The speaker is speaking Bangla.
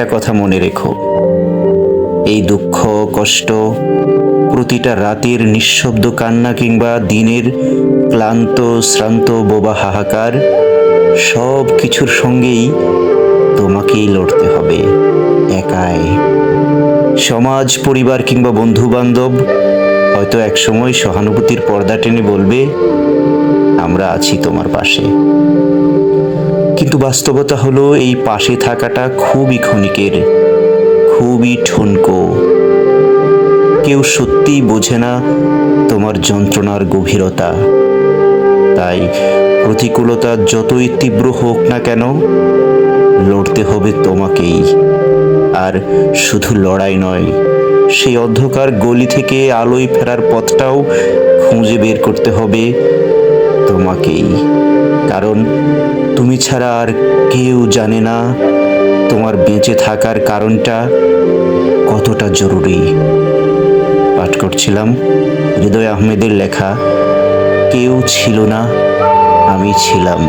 একটা কথা মনে রেখো, এই দুঃখ কষ্ট, প্রতিটা রাতের নিঃশব্দ কান্না কিংবা দিনের ক্লান্ত শ্রান্ত বোবা হাহাকার, সব কিছুর সঙ্গেই তোমাকেই লড়তে হবে একাই। সমাজ, পরিবার কিংবা বন্ধু বান্ধব হয়তো একসময় সহানুভূতির পর্দা টেনে বলবে, আমরা আছি তোমার পাশে। কিন্তু বাস্তবতা হলো, এই পাশে থাকাটা খুবই ক্ষণিকের, খুবই ঠুনকো। কেউ সত্যিই বোঝে না তোমার যন্ত্রণার গভীরতা। তাই প্রতিকূলতা যতই তীব্র হোক না কেন, লড়তে হবে তোমাকেই। আর শুধু লড়াই নয়, সেই অন্ধকার গলি থেকে আলোয় ফেরার পথটাও খুঁজে বের করতে হবে তোমাকেই। কারণ তুমি ছাড়া আর কেউ জানে না তোমার বেঁচে থাকার কারণটা কতটা জরুরি। পাঠ করছিলাম হৃদয় আহমেদের লেখা কেউ ছিল না, আমি ছিলাম।